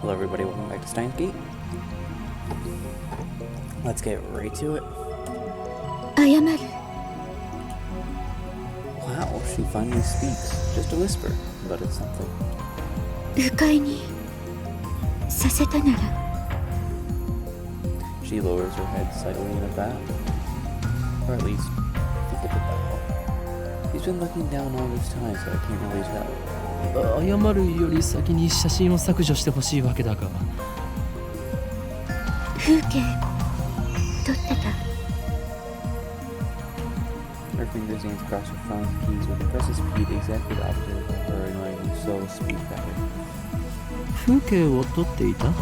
Hello everybody, welcome back to Steins Gate. Let's get right to it. 謝る。 Wow, she finally speaks. Just a whisper, but it's something. 不快にさせたなら She lowers her head slightly in a bow. Or at least, think of a bow. He's been looking down all this time, so I can't really tell. 謝るより先に写真を削除してほしいわけだが。風景撮ってた。 Her fingers dance across her phone's keys with impressive speed, exactly the opposite of her annoying slow speed pattern. 風景を撮っていた？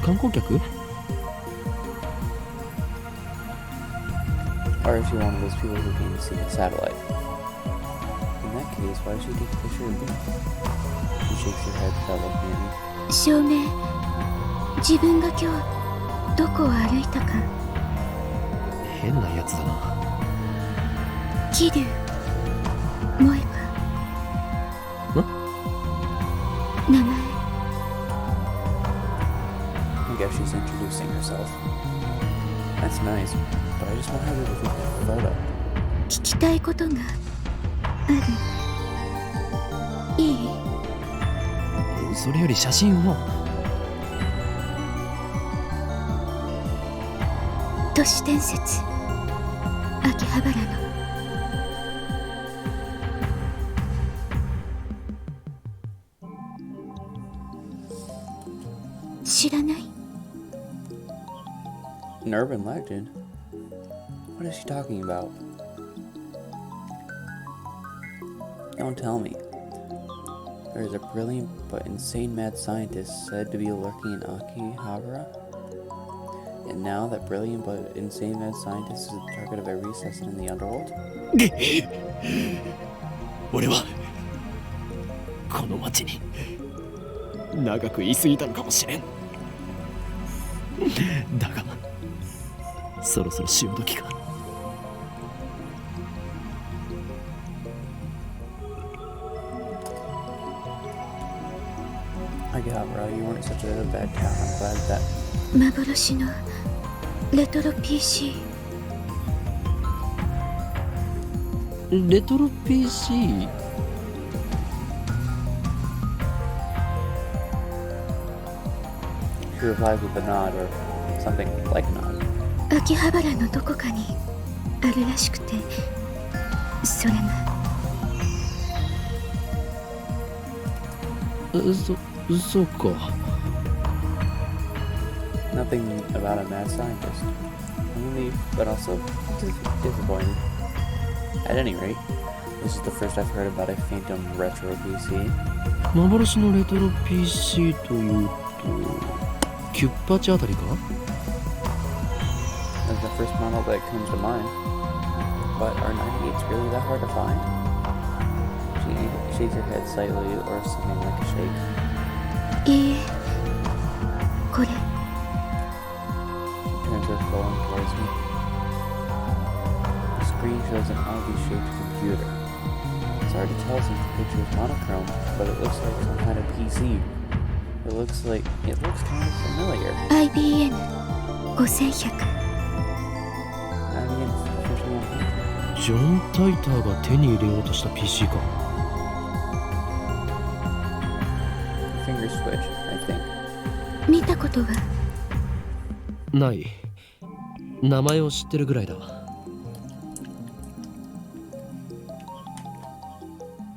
観光客？ Or is she one of those people who came to see a satellite? In that case, why does she take a picture of me? She shakes her head without looking at me. 証明。自分が今日どこを歩いたか。変なやつだな。桐生萌香。名前。I guess she's introducing herself. That's nice, but I just want her to look at the photo. 聞きたいことがある。いい？それより写真を。都市伝説。秋葉原の。知らない？ An urban legend? What is she talking about? Don't tell me. There is a brilliant but insane mad scientist said to be lurking in Akihabara? And now that brilliant but insane mad scientist is the target of every assassin in the underworld? 俺はこの町に長く居すぎたのかもしれん。だがそろそろ潮時か。Akihabara, you weren't such a bad town. I'm glad that... 幻のレトロ PC。 レトロ PC？ She replies with a nod or something like a nod. 秋葉原のどこかにあるらしくて、それがそうか。 Nothing about a mad scientist. Relief, but also disappointed. At any rate, this is the first I've heard about a Phantom Retro PC. 幻のレトロ PC というとキュッパチあたりか？ That's the first model that comes to mind. But are 98s really that hard to find? She shakes her head slightly or something like a shake. いいえ、これ。 She turns her phone towards me. The screen shows an oddly shaped computer. It's hard to tell since the picture is monochrome, but it looks like some kind of PC. It looks kind of familiar. IBM 5100。 IBM 5100. ジョン・タイターが手に入れようとした PC か。 Finger switch, I think. 見たことは？ない。名前を知ってるぐらいだ。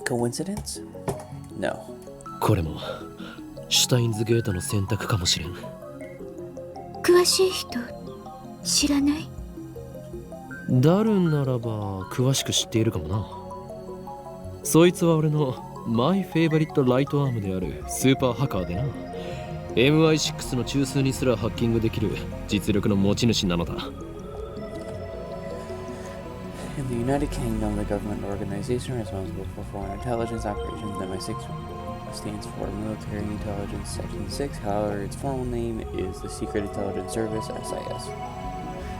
Coincidence? No. これもシュタインズゲートの選択かもしれん。詳しい人知らない？ダルンならば詳しく知っているかもな。そいつは俺のマイフェイバリットライトアームであるスーパーハッカーでな。 MI6 の中枢にすらハッキングできる実力の持ち主なのだ。 In the United Kingdom, the government organization responsible for foreign intelligence operations, MI6 stands for Military Intelligence Section 6. However, its formal name is the Secret Intelligence Service, SIS.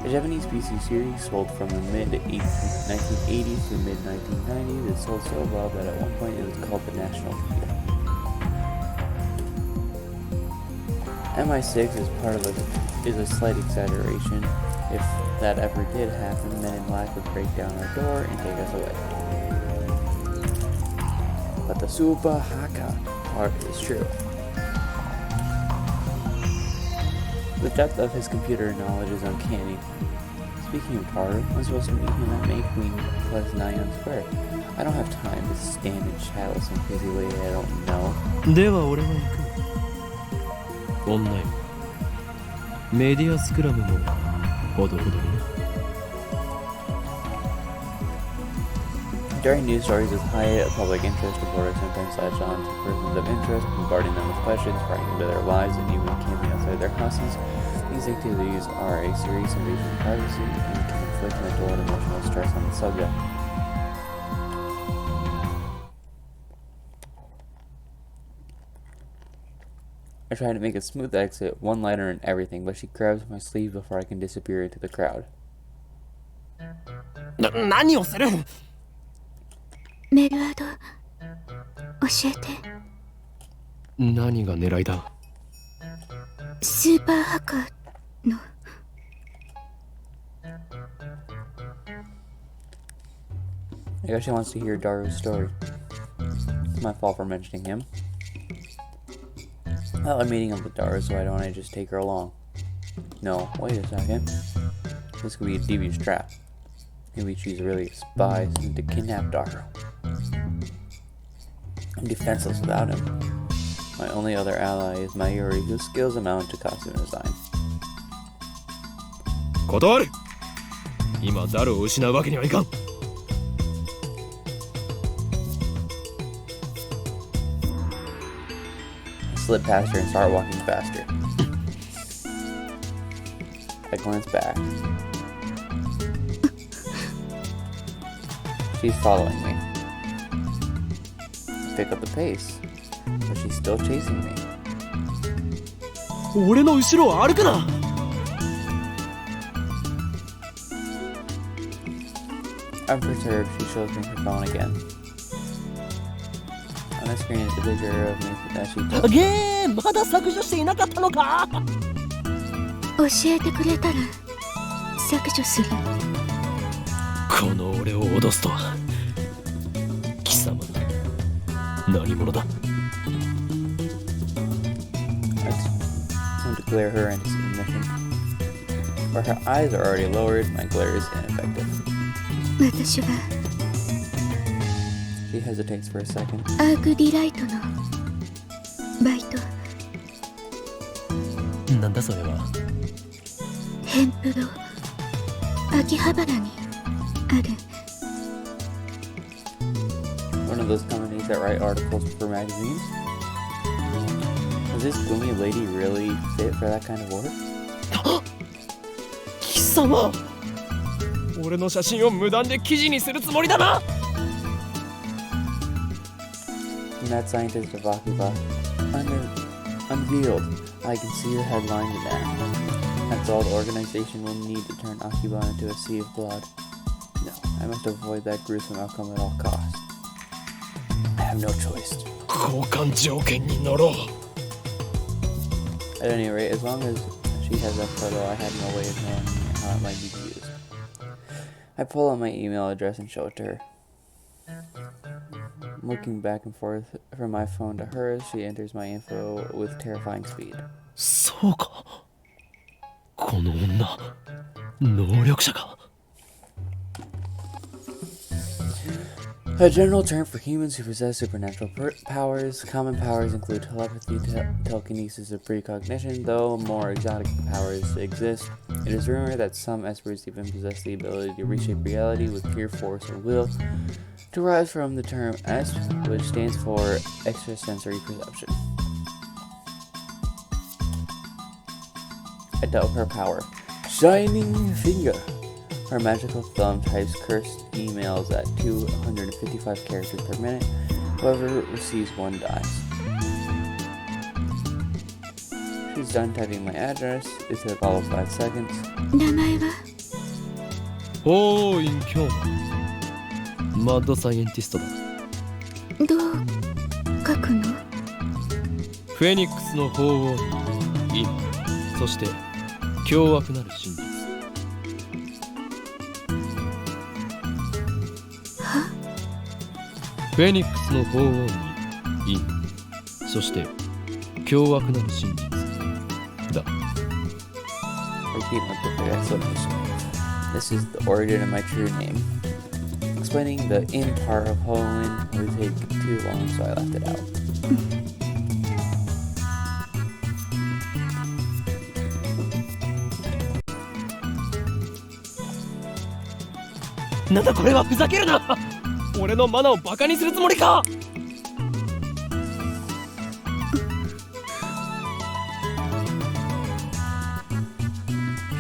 A Japanese PC series sold from the mid-1980s to mid-1990s. It sold so well that at one point it was called the National Computer. MI6 is a slight exaggeration. If that ever did happen, men in black would break down our door and take us away. But the Super Haka part is true. The depth of his computer knowledge is uncanny. Speaking of Carter, I'm supposed to meet him at May Queen plus 9 Square. I don't have time to stand and chat with some crazy lady I don't know. では俺は行く。女よ。メディアスクラムもほどほどにな。During news stories with high public interest, reporters sometimes latch on to persons of interest, bombarding them with questions, prying into their lives, and even camping outside their houses. These activities are a serious invasion of privacy and can inflict mental and emotional stress on the subject. I try to make a smooth exit, one-liner and everything, but she grabs my sleeve before I can disappear into the crowd. 何をする？メルアド、教えて。何が狙いだ？スーパーハッカーの。I guess she wants to hear Daru's story. It's my fault for mentioning him. Well, I'm meeting up with Daru, so why don't I just take her along? No, wait a second. This could be a devious trap. Maybe she's really a spy sent to kidnap Daru. I'm defenseless without him. My only other ally is Mayuri, whose skills amount to costume design. 断る！今ダルを失うわけにはいかん。Slip past her and start walking faster. I glance back. She's following me. Pick up the pace, but she's still chasing me. 俺の後ろを歩くな！ I'm perturbed. She shows me her phone again. On the screen is a picture of me that she took. ゲーまだ削除していなかったのか？教えてくれたら削除する。この俺を脅すとは貴様何者だ？ I attempt to glare her into submission. Where her eyes are already lowered, my glare is ineffective. 私は She hesitates for a second. アークディライトのバイト。なんだそれは？ヘンプロ秋葉原にある。One of those companies that write articles for magazines? Does this gloomy lady really fit for that kind of work? 貴様俺の写真を無断で記事にするつもりだな。 Mad scientist of Akiba. Unveiled. I can see the headline now. That's all the organization will need to turn Akiba into a sea of blood. No, I must avoid that gruesome outcome at all costs. I have no choice. 交換条件に乗ろう。 At any rate, as long as she has that photo, I had no way of knowing how it might be used. I pull out my email address and show it to her. Looking back and forth from my phone to hers, she enters my info with terrifying speed. そうか。この女、能力者か。 A general term for humans who possess supernatural powers. Common powers include telepathy, telekinesis, and precognition, though more exotic powers exist. It is rumored that some experts even possess the ability to reshape reality with pure force or will, derives from the term ESP, which stands for extrasensory perception. I doubt her power. Shining finger. Her magical thumb types cursed emails at 255 characters per minute. Whoever receives one dies. She's done typing my address. It took all of 5 seconds. 名前はおーいんきょうマッドサイエンティストだ。どう書くの？フェニックスの鳳凰陰、そして凶悪なる真実。フェニックスの鳳凰に陰、そして凶悪なる真実だ。Repeat with the explanation. This is the origin of my true name. Explaining the in part of Halloween would take too long, so I left it out. なんだこれは、ふざけるな。俺のマナをバカにするつもりか。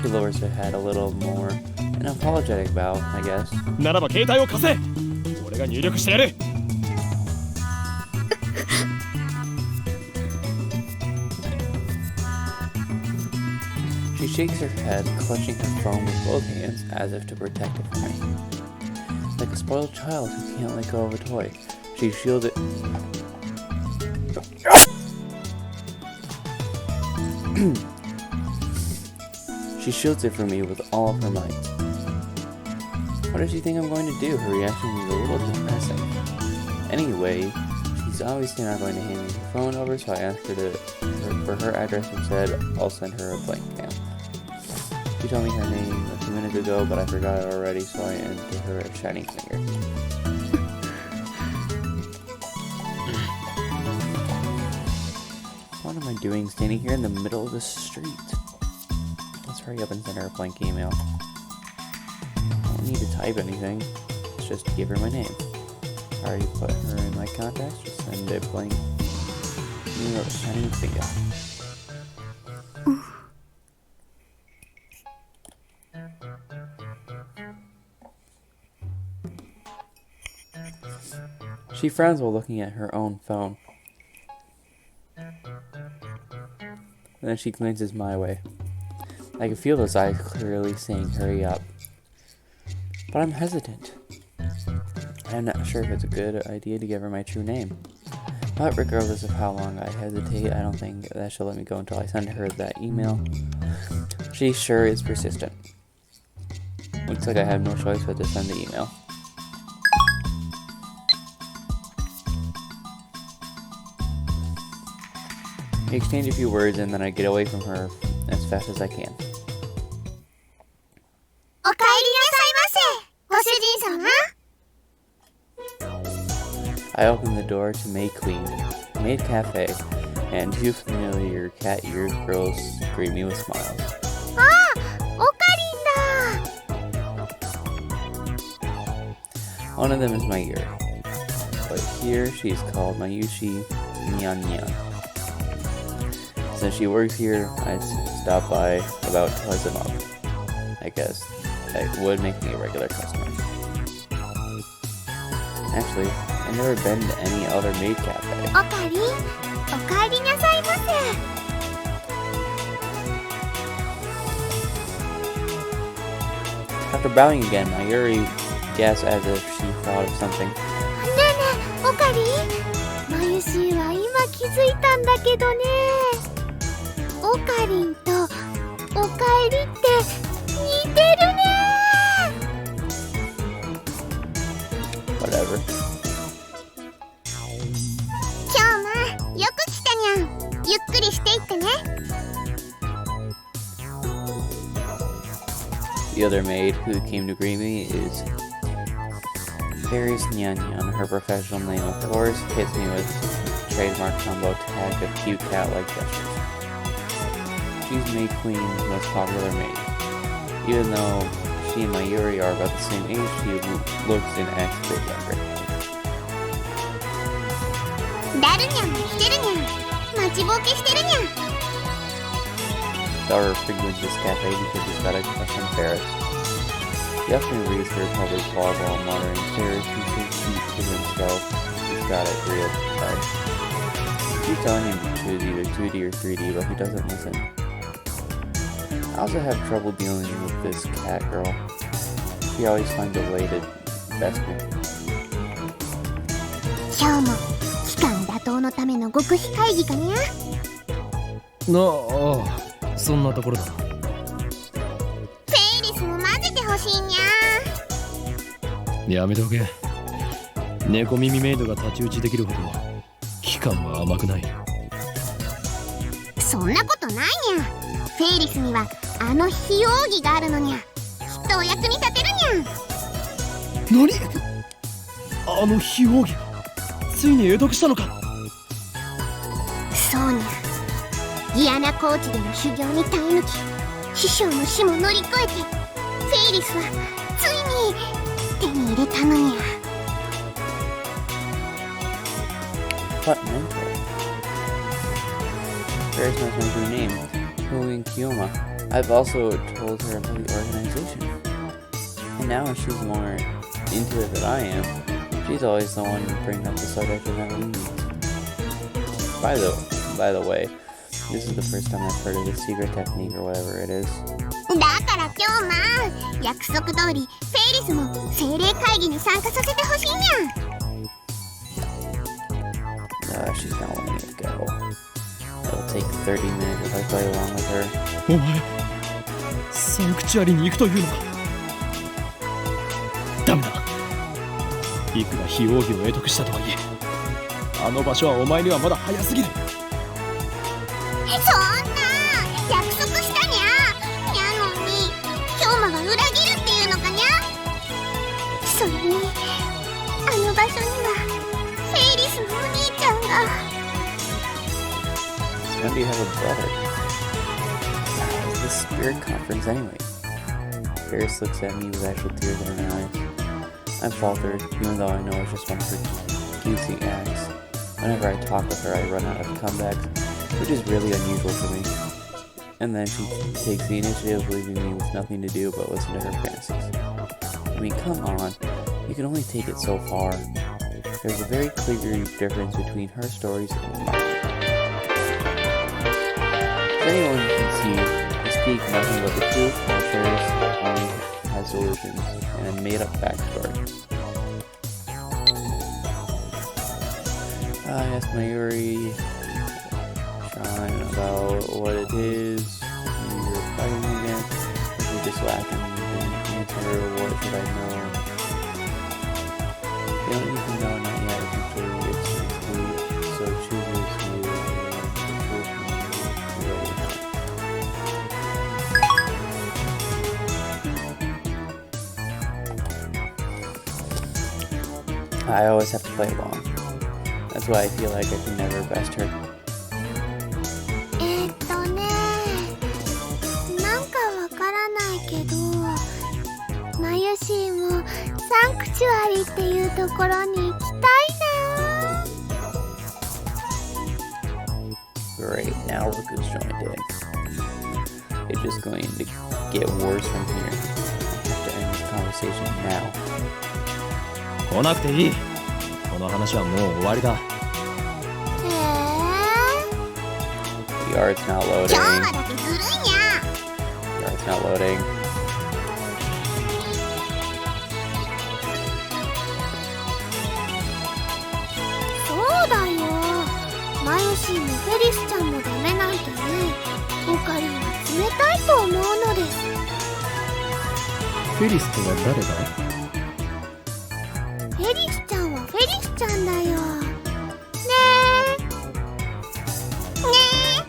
She lowers her head a little more, an apologetic bow, I guess. ならば携帯を貸せ。俺が入力してやる。She shakes her head, clutching her phone with both hands as if to protect it from me. Like a spoiled child who can't let go of a toy, she shields it. She shields it from me with all of her might. What does she think I'm going to do? Her reaction is a little depressing. Anyway, she's obviously not going to hand me her phone over, so I asked her for her address and said I'll send her a blank mail. She told me her name a few minutes ago, but I forgot it already, so I ended her a shining finger. What am I doing standing here in the middle of the street? Let's hurry up and send her a blank email. I don't need to type anything. Let's just give her my name. I already put her in my contacts. Just send a blank email a shining finger. She frowns while looking at her own phone. Then she glances my way. I can feel those eyes clearly saying hurry up. But I'm hesitant. I'm not sure if it's a good idea to give her my true name. But regardless of how long I hesitate, I don't think that she'll let me go until I send her that email. She sure is persistent. Looks like I have no choice but to send the email. We exchange a few words and then I get away from her as fast as I can. お帰りなさいませ、ご主人様。I open the door to May Queen, Maid Cafe, and two familiar cat-eared girls greet me with smiles. ああ、おかりんだ。 One of them is Mayuri, but here she's called Mayushi Nyan Nyan. Since she works here, I stop by about twice a month. I guess that would make me a regular customer. Actually, I've never been to any other maid cafe. おかりん、お帰りなさいませ。 After bowing again, Mayuri guessed as if she thought of something. ねえねえ、おかりん。まゆしは今気づいたんだけどね。おかりんとおかえりって似てるね。 Whatever. 今日もよく来たにゃん。ゆっくりしていってね。 The other maid who came to greet me is Fairies Nyan Nyan. Her professional name, of course, hits me with trademark combo tag of cute cat-like gestures. She's May Queen's most popular maid. Even though she and Mayuri are about the same age, she looks and acts a bit younger. だるにゃんも来てるにゃん。待ちぼうけしてるにゃん。 Dara frequents this cafe because he's got a crush on Ferris. He often reads her public blog while muttering Ferris who thinks he's to himself. He's got it real hard. Keep telling him to choose either 2D or 3D, but he doesn't listen. I also have trouble dealing with this cat girl. She always finds a way to best me. 今日も期間打倒のための極秘会議かにゃ。あ、そんなところだ。フェイリスも混ぜてほしいにゃ。やめておけ。猫耳メイドが太刀打ちできるほど期間は甘くない。そんなことないにゃ。フェイリスにはあの非容疑があるのにゃ。きっとお役に立てるにゃ。何？あの非奥義ついに会得したのか？そうにゃ。ギアナ高地での修行に耐え抜き、師匠の死も乗り越えて、フェイリスはついに手に入れたのにゃ。What mentor? Fairies knows my true name, Huin Kiyoma. I've also told her about the organization. And now she's more into it than I am. She's always the one bringing up the subject whenever we meet. By the way, this is the first time I've heard of this secret technique or whatever it is. だから今日約束通りフェイリスも精霊会議に参加させてほしいにゃ。She's gonna want me to go. It'll take 30 minutes if I play along with her. お前、サンクチュアリに行くというのか？ダメだ。いくら非奥義を得得したとはいえ、あの場所はお前にはまだ早すぎる。そんな約束したにゃ。にゃのに京馬が裏切るっていうのかにゃ。それにあの場所にはフェイリスのお兄ちゃんが。So when do you have a brother? It's the spirit conference anyway. Ferris looks at me with actual tears in her eyes. I'm faltered, even though I know it's just one of her cutesy acts. Whenever I talk with her, I run out of comebacks, which is really unusual for me. And then she takes the initiative, leaving me with nothing to do but listen to her fantasies. I mean, come on, you can only take it so far. There's a very clear difference between her stories and mine. As anyone can see, I speak nothing but the truth, and Ferris only has delusions and a made-up backstory. I asked Mayuri Sean about what it is we were fighting against. She just laughed and didn't answer. What should I know? They don't even know, not yet. Eventually it's complete, so chooses who I always have to play along. That's why I feel like I can never best her. なんかわからないけど、マユシーもサンクチュアリっていうところに行きたいな。 Great, now look who's joined in. It's just going to get worse from here. I have to end this conversation now. 来なくていい。この話はもう終わりだ。The art's not loading. 今日はだけずるいにゃ。 The art's not loading. そうだよ。マユシーもフェリスちゃんもダメなんてね。オカリンは冷たいと思うのです。フェリスとは誰だ？フェリスちゃんはフェリスちゃんだよ。ねえ。ねえ。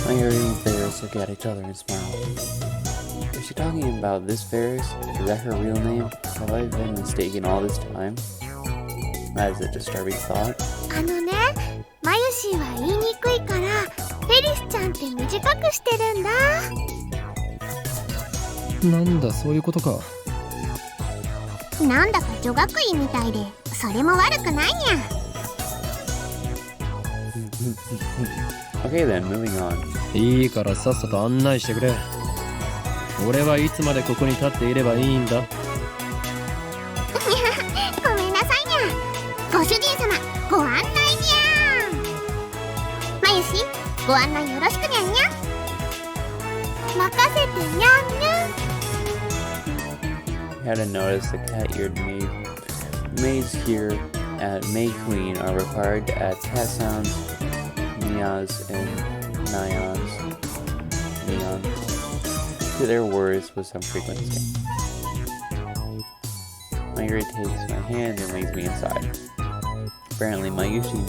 Mayuri and Ferris look at each other and smile. Is she talking about this Ferris? Is that her real name? Have I been mistaken all this time? That is a disturbing thought. あのね、マユシーは言いにくいから、フェリスちゃんって短くしてるんだ。なんだ、そういうことか。なんだか女学院みたいで、それも悪くないにゃ。Okay then, moving on. いいからさっさと案内してくれ。俺はいつまでここに立っていればいいんだ。ごめんなさいにゃ。ご主人様、ご案内にゃ。マユシ、ご案内よろしくにゃんにゃ。任せてにゃんにゃ。You had to notice the cat-eared maids here at May Queen are required to add cat sounds, meows, and neons to their words with some frequency. Mayuri takes my hand and leads me inside. Apparently, Mayushi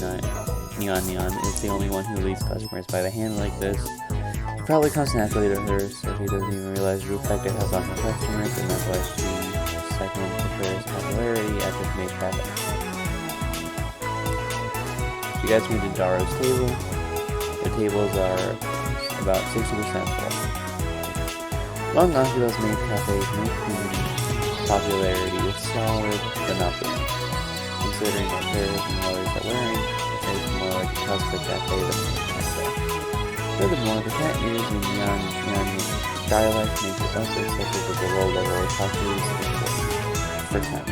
Neon is the only one who leads customers by the hand like this. It probably comes naturally to her, so she doesn't even realize the effect it has on her customers, and that's why she second declares popularity at this maid cafe. She guides me to Daro's table. The tables are about 60% full. Long gone to those maid cafes, maid queen popularity is solid, but not big. Considering what chairs and others are wearing, it's more like a Costco cafe than a maid cafe. Furthermore, the cat ears and neon dialect make it also accepted at the world level of talkies and for time.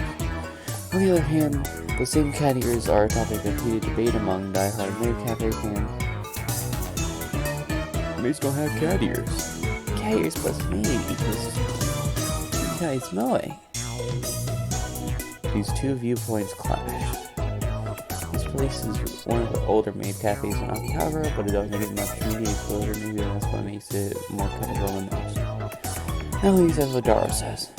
On the other hand, the same cat ears are a topic of heated debate among die-hard maid cafe fans. Maids don't have cat ears. Cat ears plus maid equals two guys mowing. These two viewpoints clash. This place is one of the older maid cafes in Akihabara, but it doesn't get much media exposure. Maybe that's what makes it more credible than most. At least that's what Daro says.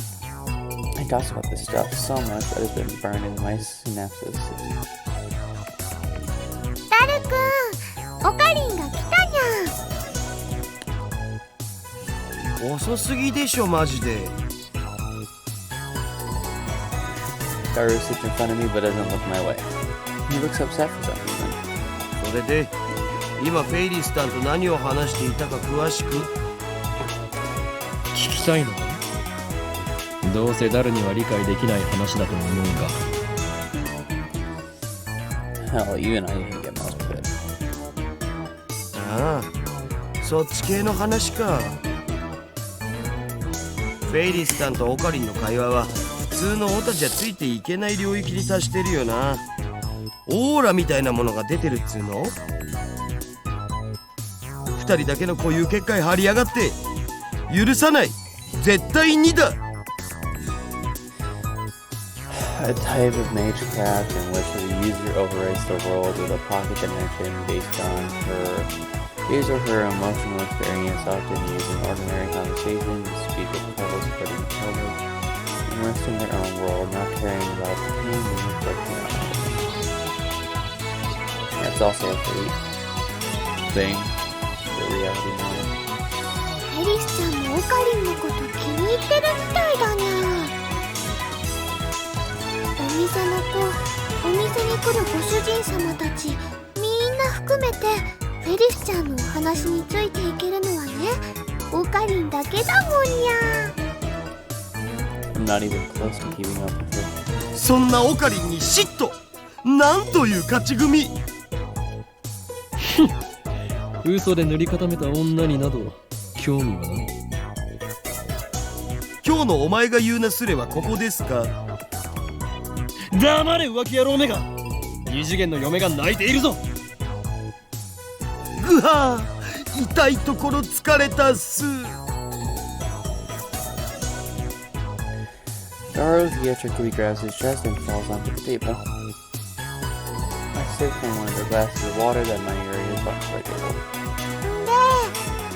I talk about this stuff so much that it's been burned into my synapses. ダルくん、オカリンが来たにゃん。遅すぎでしょマジで。Daru sits in front of me but doesn't look my way. He looks upset for some reason. それで今フェイリスタンと何を話していたか詳しく聞きたいのか。どうせ誰には理解できない話だと思うが。 Hell, you and I didn't get most of it. ああ、そっち系の話か。フェイリスタンとオカリンの会話は普通のオタじゃついていけない領域に達してるよな。オーラみたいなものが出てるっつうの。二人だけの固有結界張りやがって許さない。絶対にだ。A type of magecraft in which the user overwrites the world with a pocket dimension based on his or her emotional experience, often used in ordinary conversations, speak of troubles spreading the public, immersed in their own world, not caring about the pain and inflicting on others. That's also a thing, the reality model. フェリスちゃんもオカリンのこと気に入ってるみたいだにゃん。お店に来るご主人様たちみんな含めてフェリスちゃんのお話についていけるのはね、オカリンだけだもんにゃ。 I'm not even close to keeping up with it. そんなオカリンに嫉妬。なんという勝ち組。嘘で塗り固めた女になど興味はない。今日のお前が言うなすれはここですか。黙れ浮気野郎めが。二次元の嫁が泣いているぞ。ぐはー、痛いところ疲れたっす。Daru theatrically grabs his chest and falls onto the table. I sip from one of the glasses of water that my area is brought to our table. で、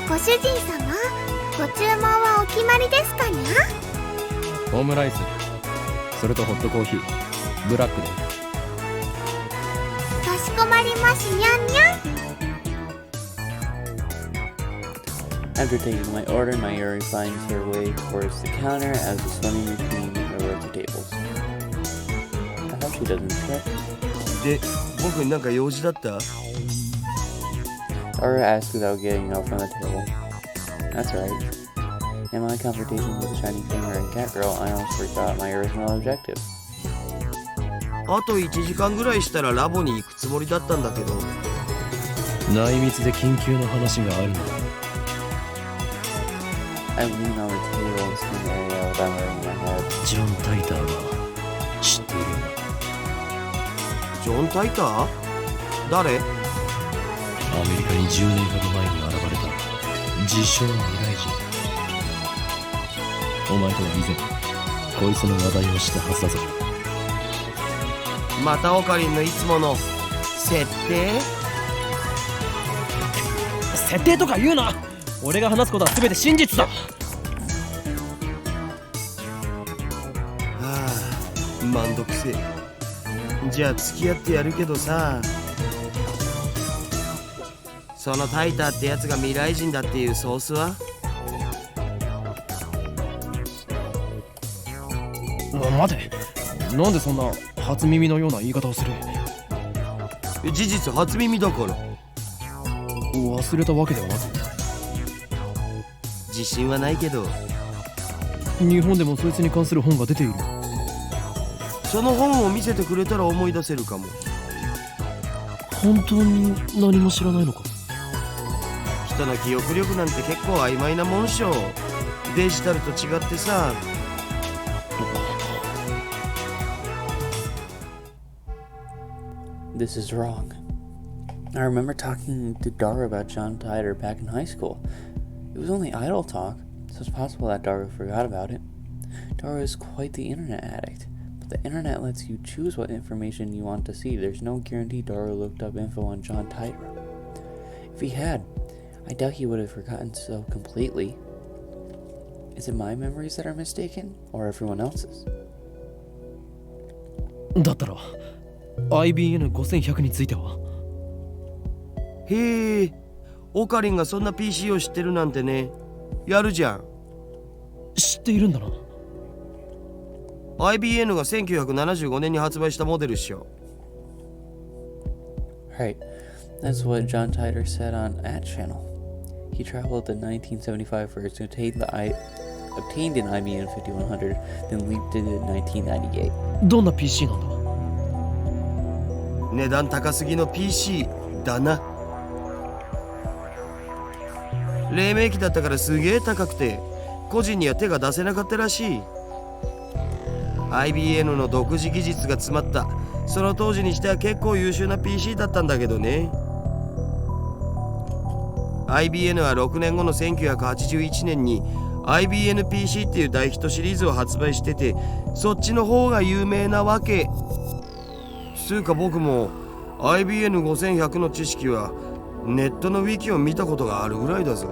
ご主人様、ご注文はお決まりですかにゃ。オムライス、それとホットコーヒー、ブラックで。かしこまりますにゃんにゃん。 After taking my order, Mayuri finds her way towards the counter as the swimming between the rows of tables. I hope she doesn't trip. で、僕になんか用事だった？ Daru asks without getting up from the table. That's right. In my confrontation with the shiny finger and cat girl, I almost forgot my original objective. あと1時間ぐらいしたらラボに行くつもりだったんだけど。内密で緊急の話があるのだ。I lean on the table and spin the area without moving my head. ジョン・タイターは知っているよな。ジョン・タイター？誰？アメリカに10年ほど前に現れた自称未来人。お前とは以前こいつの話題をしたはずだぞ。またオカリンのいつもの設定？設定とか言うな。俺が話すことは全て真実だ。はあ、めんどくせえ。じゃあ付き合ってやるけどさ、そのタイターってやつが未来人だっていうソースは？待て、なんでそんな初耳のような言い方をする？事実初耳だから。忘れたわけではなく、自信はないけど。日本でもそいつに関する本が出ている。その本を見せてくれたら思い出せるかも。本当に何も知らないのか？人の記憶力なんて結構曖昧なもんっしょ。デジタルと違ってさ。This is wrong. I remember talking to Dara about John Titor back in high school. It was only idle talk, so it's possible that Dara forgot about it. Dara is quite the internet addict, but the internet lets you choose what information you want to see. There's no guarantee Dara looked up info on John Titor. If he had, I doubt he would have forgotten so completely. Is it my memories that are mistaken, or everyone else's? だったら IBN5100 については？へえ、オカリンがそんな PC を知ってるなんてね。やるじゃん。知っているんだな。IBN が1975年に発売したモデルっしょ。Right. That's what John Titor said on At Channel. He traveled to 1975 first to obtained an IBM 5100, then leaped into 1998. どんな PC なんだ？値段高すぎの PC だな。黎明期だったからすげえ高くて個人には手が出せなかったらしい。 IBM の独自技術が詰まったその当時にしては結構優秀な PC だったんだけどね。 IBM は6年後の1981年に IBM-PC っていう大ヒットシリーズを発売してて、そっちの方が有名なわけ。つうか僕も IBM5100 の知識はネットのウィキを見たことがあるぐらいだぞ。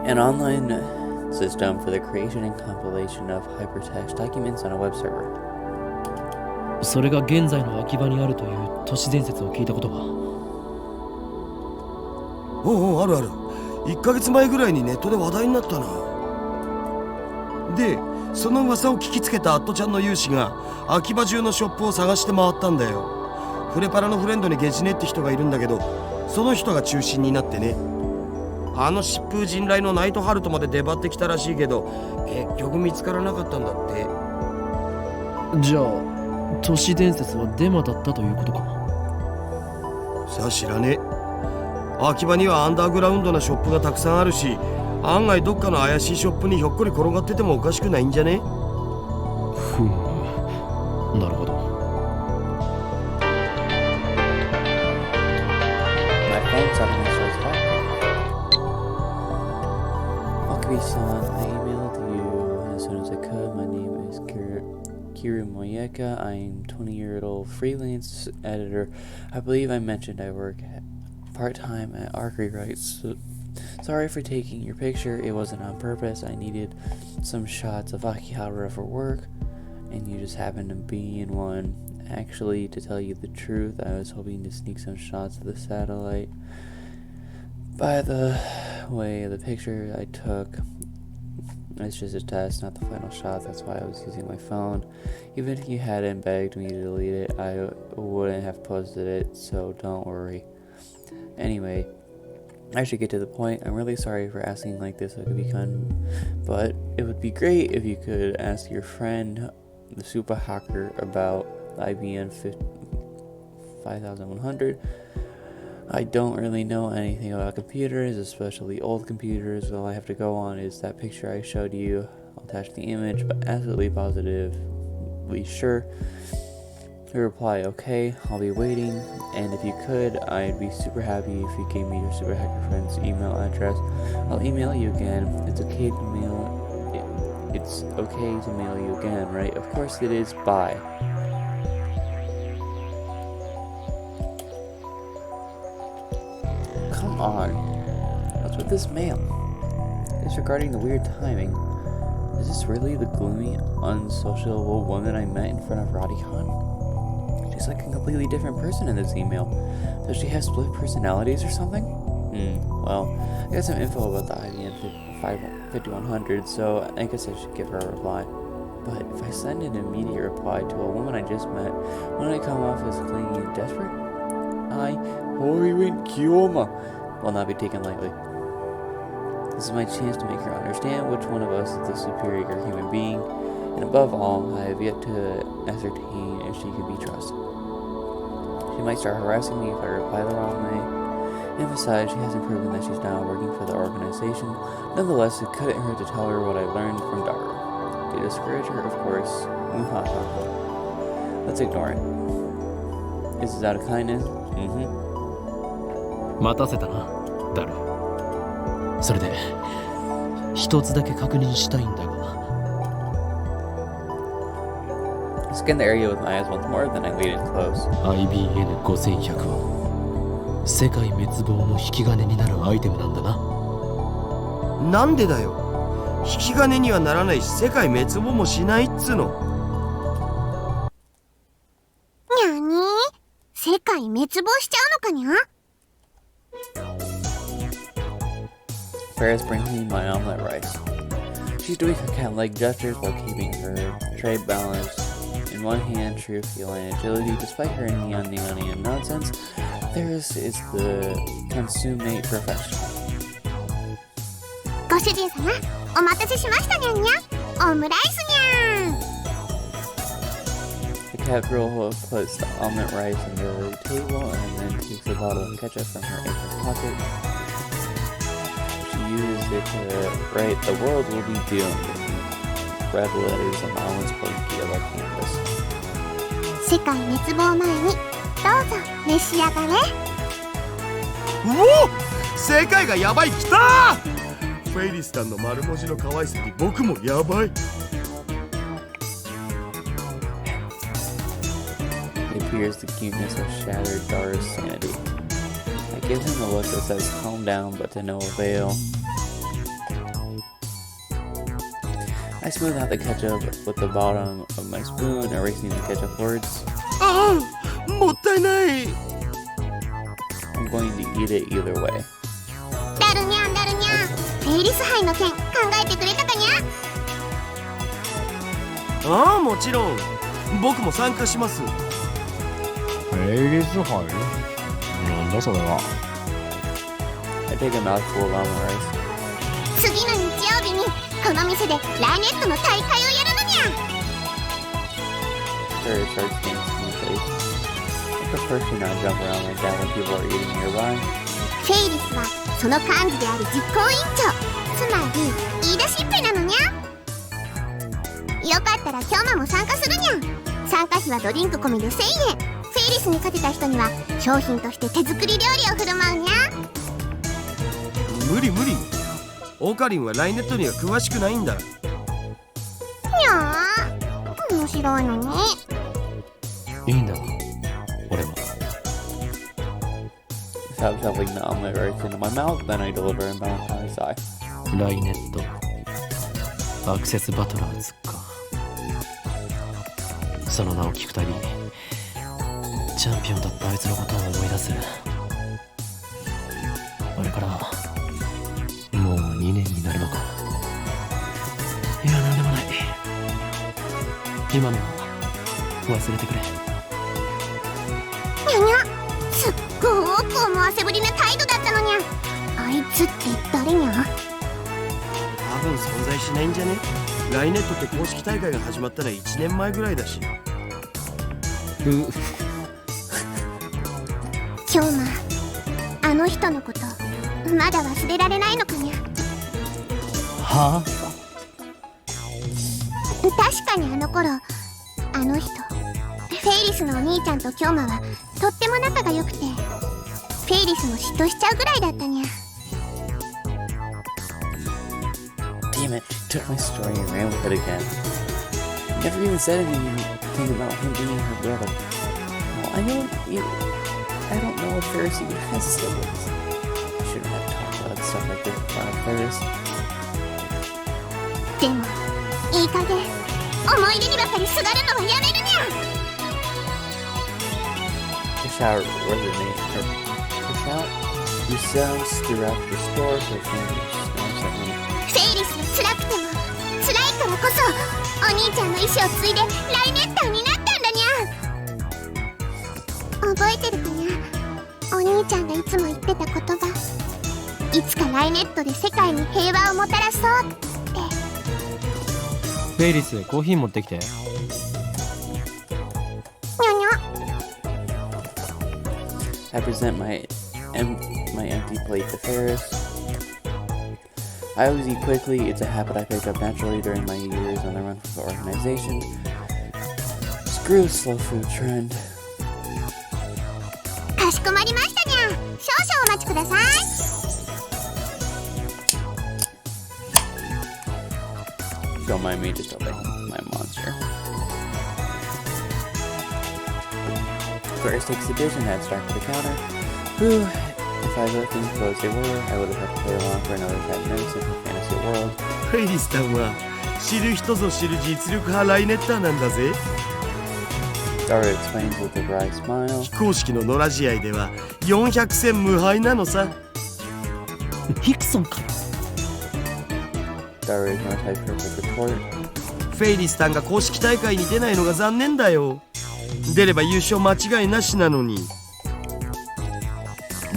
An online system for the creation and compilation of hypertext documents on a web server. それが現在の秋葉にあるという都市伝説を聞いたことは？おうあるある。1ヶ月前ぐらいにネットで話題になったな。でその噂を聞きつけたアットちゃんの有志が秋葉中のショップを探して回ったんだよ。フレパラのフレンドにゲジネって人がいるんだけど、その人が中心になってね。あの疾風陣雷のナイトハルトまで出張ってきたらしいけど結局見つからなかったんだって。じゃあ都市伝説はデマだったということか？さあ知らねえ。秋葉にはアンダーグラウンドなショップがたくさんあるし、案外どっかの怪しいショップにひょっこり転がっててもおかしくないんじゃね？ふむ、なるほど。My phone suddenly starts talking. Okabe-san, I emailed you as soon as I could. My name is Kiru Moyeka. I'm 20-year-old freelance editor. I believe I mentioned I work part-time at Archery Rights. Sorry for taking your picture. It wasn't on purpose. I needed some shots of Akihabara for work, and you just happened to be in one. Actually, to tell you the truth, I was hoping to sneak some shots of the satellite. By the way, the picture I took, it's just a test, not the final shot. That's why I was using my phone. Even if you hadn't begged me to delete it, I wouldn't have posted it, so don't worry. Anyway, I should get to the point. I'm really sorry for asking like this, but it would be great if you could ask your friend, the super hacker, about the IBM 5100. I don't really know anything about computers, especially old computers. All I have to go on is that picture I showed you. I'll attach the image, but absolutely positively sure. You reply, okay, I'll be waiting, and if you could, I'd be super happy if you gave me your super hacker friend's email address. I'll email you again. It's okay to It's okay to mail you again, right? Of course it is. Bye. Come on. What's with this mail? Disregarding the weird timing, is this really the gloomy, unsociable woman I met in front of Radhikhan? She's like a completely different person in this email. Does she have split personalities or something? Well, I got some info about the IBM 5100, so I guess I should give her a reply. But if I send an immediate reply to a woman I just met, won't I come off as clingy and desperate? Horiwin Kiyoma will not be taken lightly. This is my chance to make her understand which one of us is the superior human being, and above all, I have yet to ascertain if she can be trusted. She might start harassing me if I reply the wrong way, and besides, she hasn't proven that she's now working for the organization. Nonetheless, it couldn't hurt to tell her what I learned from Daru. To discourage her, of course, let's ignore it. Is this out of kindness? 待たせたな、ダル。それで一つだけ確認したいんだが。Scan the area with my eyes once more, then I waited close. IBN5100 は世界滅亡の引き金になるアイテムなんだな。なんでだよ。引き金にはならないし、世界滅亡もしないっつの。にゃに？世界滅亡しちゃうのかにゃFerris brings me my omelet rice. She's doing her cat-like gestures while keeping her tray balanced. In one hand, true feline agility, despite her neon nonsense, Ferris is the consummate perfection. ご主人様、お待たせしましたにゃんにゃ。オムライスにゃん。The cat girl puts the omelet rice on the table and then takes a bottle of ketchup from her apron pocket. She uses it to write, "The world will be doomed," in red letters on the omelet's blank yellow canvas. 世界滅亡前にどうぞ召し上がれ。うお！世界がやばい、きたー！フェイリスさんの丸文字の可愛さに僕もやばい。It appears the cuteness of shattered Dara's sanity. I give him a look that says calm down, but to no avail. I smooth out the ketchup with the bottom of my spoon, erasing the ketchup words. もったいない。 I'm going to eat it either way. ダルニャンダルニャン、フェイリス杯の件考えてくれたかにゃ。ああ、もちろん。僕も参加します。フェイリス杯？なんだそれは。I take a mouthful of omelet rice. 次の日曜日にこの店でライネットの大会をやるのにゃ。Sure, starts dancing in the face. I prefer to not jump around like that when people are eating nearby. フェイリスはその幹事である実行委員長、つまり言い出しっぺなのにゃ。よかったら今日も参加するにゃ。参加費はドリンク込みで1000円。フェイリスに勝てた人には商品として手作り料理を振る舞うにゃ。無理無理。オカリンはライネットには詳しくないんだ。にゃー、面白いのに。いいんだ、俺は。Without shoving the omelet rice into my mouth, then I deliver a melancholy sigh. ライネットアクセスバトラーズか。その名を聞くたびチャンピオンだったあいつのことを思い出す。あれからもう2年になるのか。いや、なんでもない。今のは忘れてくれ。にゃにゃ、すっごーく思わせぶりな態度だったのにゃ。あいつって誰にゃ。多分存在しないんじゃね。ライネットって公式大会が始まったら1年前ぐらいだし。今日あの人のことまだ忘れられないのかにゃ。はあ、確かにあの頃あの人フェイリスのお兄ちゃんと京馬はとっても仲が良くて、フェイリスも嫉妬しちゃうぐらいだったにゃ。て Damn it, she took my story and ran with it again. Never even said anything about him being her brother. Well, I don't know if Ferris even has siblings. I shouldn't have talked about stuff like this in front of Ferris. でもいい加減思い出にばかりすがるのはやめるにゃ。 Push out resignation. Push out? He sounds throughout the store, so it sounds at me. フェイリスは辛くても辛いからこそお兄ちゃんの意志を継いでライネッターになったんだにゃ。覚えてるかにゃ。お兄ちゃんがいつも言ってた言葉。いつかライネットで世界に平和をもたらそうって。フェイリス、コーヒー持ってきて。にゃにゃ。 I present my empty plate to Ferris. I always eat quickly. It's a habit I picked up naturally during my years on the run for the organization. Screw the slow food trend. かしこまりましたにゃ。少々お待ちください。Don't mind me, just obey my monster. Ferris takes the dish and heads back to the counter. Whew, if I let things go as they were, I would have had to play along for another 10 minutes in the fantasy world. フェイリスさんは知る人ぞ知る実力派ライネッターなんだぜ。 Dara explains with a dry smile. 非公式の野良試合では400戦無敗なのさ。ヒクソンか。 Dara ignores Hyper's retort. フェイリスさんが公式大会に出ないのが残念だよ。出れば優勝間違いなしなのに。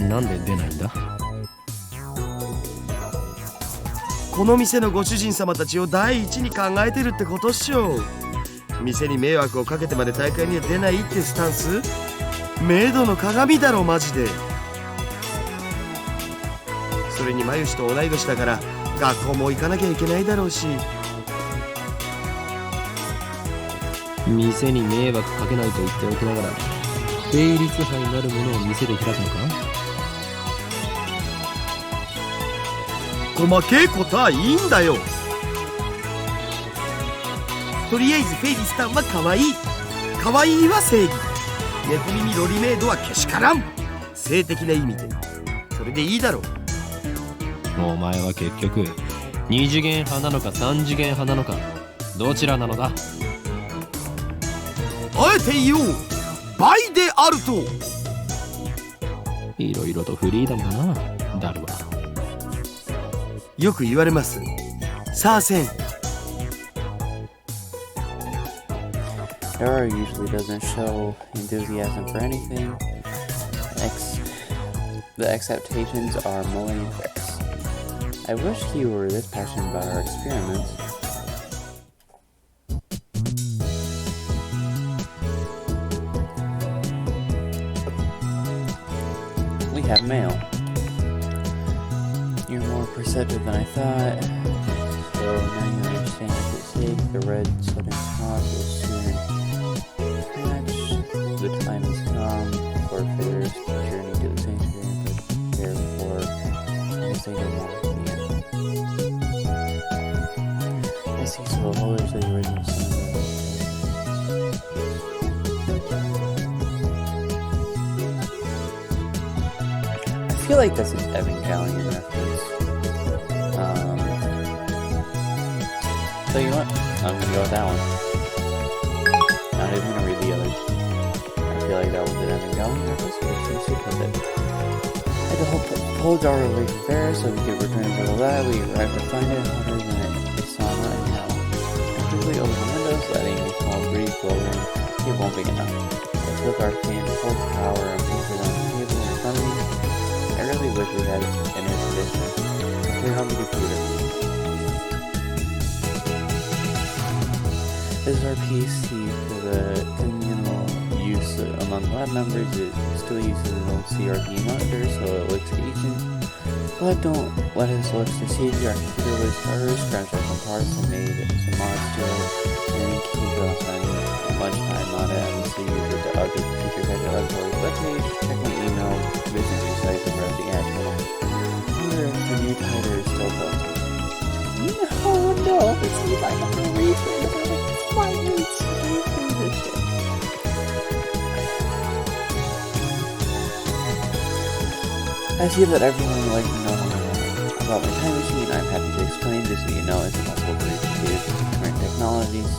なんで出ないんだ？この店のご主人様たちを第一に考えてるってことっしょ。店に迷惑をかけてまで大会には出ないってスタンス、明度の鏡だろマジで。それにマユシと同い年だから学校も行かなきゃいけないだろうし。店に迷惑かけないと言っておきながらフェイリス杯なるものを店で開くのか？細けえことはいいんだよ。とりあえずフェイリスさんは可愛い。可愛いは正義。猫耳ロリメイドはけしからん。性的な意味で。それでいいだろう。お前は結局2次元派なのか3次元派なのかどちらなのだ？あえて言おう。倍であると。いろいろとフリーダムだな、ダルは。よく言われます。さあせん。Dara usually doesn't show enthusiasm for anything. The acceptations are Molly and Ferris. I wish he were this passionate about our experiments. We have mail. You're more perceptive than I thought. So now you understand what it's take. The red sudden talk will soon catch. The time has come for Ferris to journey to the sanctuary and prepare for the state of here. I see, so the holders of the original sun. I feel like that's an Evangelion reference. So you know what? I'm gonna go with that one. Not even gonna read the others. I feel like that was an Evangelion reference, so let's stick with it. I had to pull Dara away from Ferris so we could return to the lab. We arrived to find it hotter than it saw right now. I quickly opened the windows, letting a small breeze blow in. It won't be enough. I took our fan to full power and placed it on the table in front of me. I really wish we had an air conditioner. Turn on the computer. This is our PC for the communal use among lab members. It still uses an old CRT monitor, so it looks ancient. But don't let us look to see our computer was hers, scratched out some parts and made some mods to it. And keep on spending much time on it. I'm still use it to update the feature guide laboratory webpage, check my email, visit new sites, and browse the ad channel. I wonder if the new title is still built. No! find a reason. Why are you doing this shit? I see that everyone would like to know about my time machine. I'm happy to explain, just so you know, it's impossible to reproduce current technologies.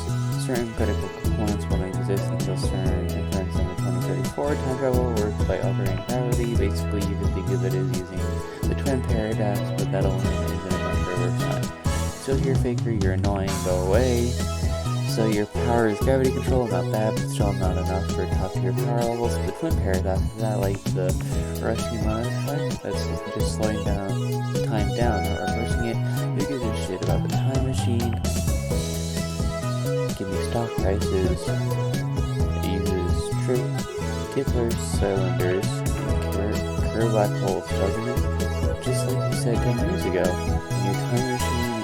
Certain critical components won't exist until certain events in the 2034. Time travel works by altering gravity. Basically, you can think of it as using the twin paradox, but that only isn't enough for work time. Still here, faker, you're annoying, go away. So your power is gravity control, not that, but still not enough for top tier power levels. The twin paradox, is that like the Hiroshima effect? That's just slowing time down, not reversing it. Who gives a shit about the time machine? Give me stock prices. It uses Kepler cylinders and curved black holes, doesn't it? Just like you said 10 years ago. And your time machine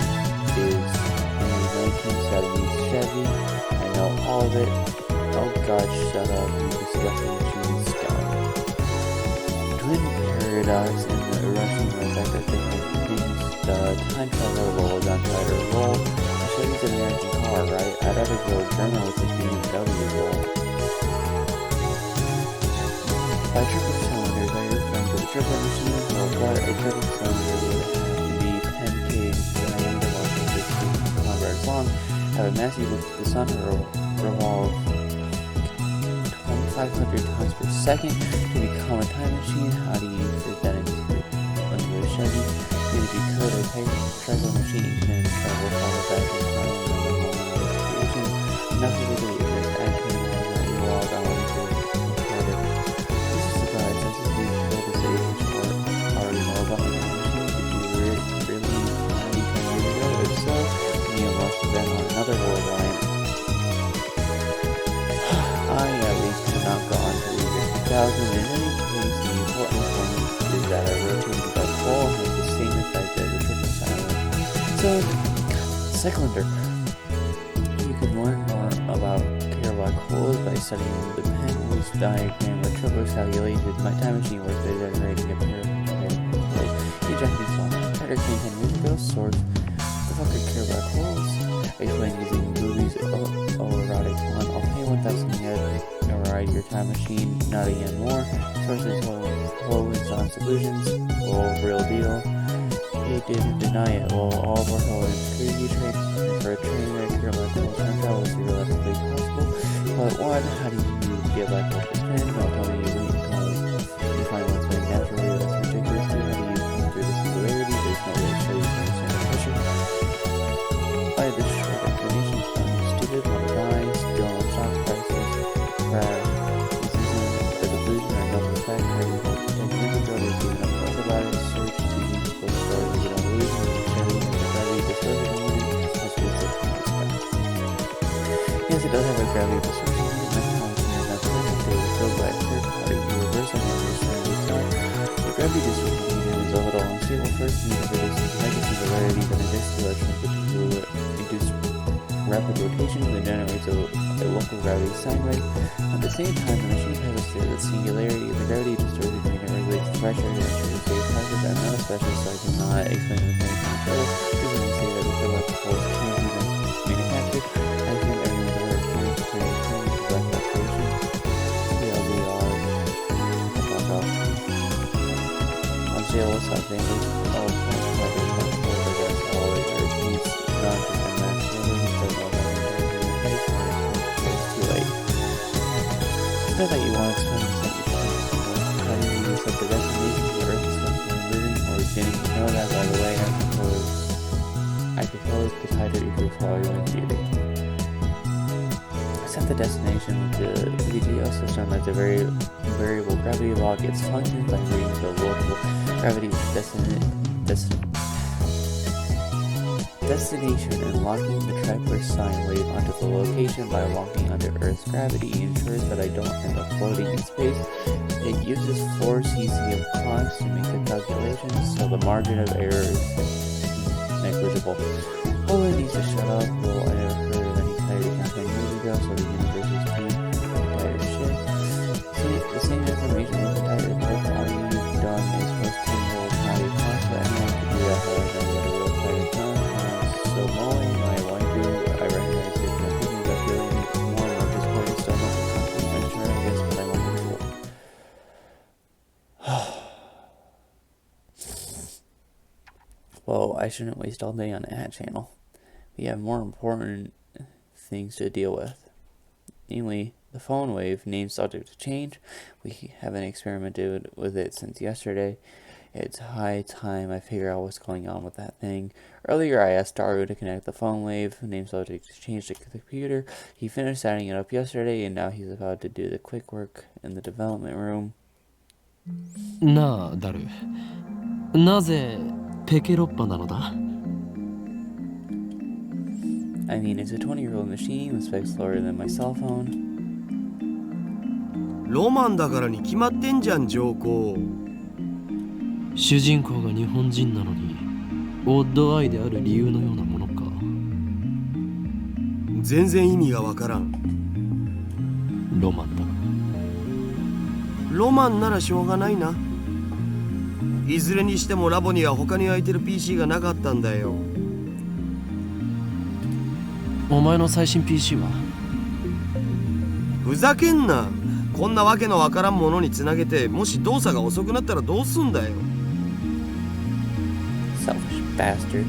is a 1970s Chevy. I know all of it. Oh god, shut up, you disgusting machine scum. Twin paradox and the Hiroshima effect are different things. The time travel was on try to roll. Chevy's an American car, right? I'd rather go German with the BMW roll. By triple cylinders, are you referring to the triple machine? Well, what a triple cylinder would have to be 10K diameter, 150 kilometers long, have a massive with the sun revolve 2,500 times per second to become a time machine. How do you fit that into a Chevy? Even if you could, a triple machine can travel farther back in time than the moment of its creation. Nothing to do with this actually more than you all got wanting to record it. This is surprise, since it's being told to say which part already know about the time machine. Did you really 90 years ago? If so, then you must have been on another world line. I at least have not gone to the year 2000. In any case, the important point is that a rotating black hole has the same effect as a triple cylinder. Cylinder. You can learn more about pure black holes by studying the Penrose diagram where triple calculated my time machine works by generating a pair of black holes. The Japanese song Tiger King 10 years ago source. The fuck are pure black holes? Explained using movies erotic one. I'll pay 1,000 yen to ride your time machine, not a yen more. Sources Hollywood's on solutions. Well, real deal. He didn't deny it. Well, all of our Hollywood's crazy train for a train that pure black hole time travel is theoretically possible. But one, how do you get black hole to spin? Don't tell me you wait until you find one spinning naturally. That's ridiculous. How do you come through the singularity? There's no way to show you can understand the pressure. By this short explanation, it's fucking stupid. One guy, still on stock prices, crash. This isn't a delusion or no effect. Every whole 10 years ago, there's even a book about it. Search TV, book stories, you don't lose when you carry in the gravity distortion unit. That's what it's like. Yes, it does have a gravity distortion unit. My technology is not perfect. It was built by a third party. You reverse it and return it to the gravity distortion unit is a little unstable. First, you need to reduce the singularity, then it is to induce rapid rotation that generates a local gravity sine wave. At the same time, the machine passes through the singularity of the gravity distortion unit regulates the pressure and ensures safe passage. I'm not a specialist, so I cannot explain the mechanics further. This is to say that the black holes can be manufactured. I assume everyone's aware of current black hole creation. TLDR. Fuck off. On scale of Los Angeles, all of the black holes are gas all the earth needs not just a mass number, but all that it's too late. It's not that you want to explain this that you can't. How do you set the destination of the earth is constantly moving, or didn't you know that, by the way? I propose the tighter equal volume theory. Set the destination with the VGO system as a variable gravity log its functions by reading the local gravity destination and locking the Kepler sine wave onto the location by walking under Earth's gravity ensures that I don't end up floating in space. It uses 4 cc of cons to make the calculations, so the margin of error is negligible. Holder needs to shut up. Well, I never heard of any tighter campaign years ago, so the universe is deep tighter shit. See, the same information with the tighter book, all you've done is post 10 world high constant. Anyone could do that, however, you had a real tighter time. So mowing, my wife doing Well, I shouldn't waste all day on that channel. We have more important things to deal with. Namely, the phone wave, name subject to change. We haven't experimented with it since yesterday. It's high time I figure out what's going on with that thing. Earlier I asked Daru to connect the phone wave, name subject to change to the computer. He finished setting it up yesterday and now he's about to do the quick work in the development room. なあダル、なぜペケロッパなのだ？ I mean, it's a 20-year-old machine with specs lower than my cell phone. ロマンだからに決まってんじゃん、上皇。主人公が日本人なのにオッドアイである理由のようなものか。全然意味がわからん。ロマンだ。ロマンならしょうがないな。いずれにしてもラボには他に空いてる PC がなかったんだよ。お前の最新 PC は？ふざけんな。こんなわけのわからんものにつなげて、もし動作が遅くなったらどうすんだよ。Selfish bastard.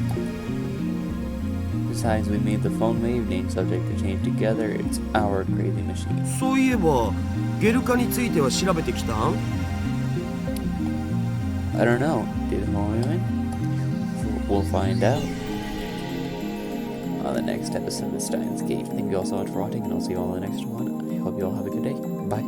Besides, we made the phone wave, name subject to change together. It's our crazy machine. そういえばゲル化については調べてきたん？ I don't know. Did the phone wave? We'll find out on the next episode of Steins Gate. Thank you all so much for watching, and I'll see you all in the next one. I hope you all have a good day. Bye.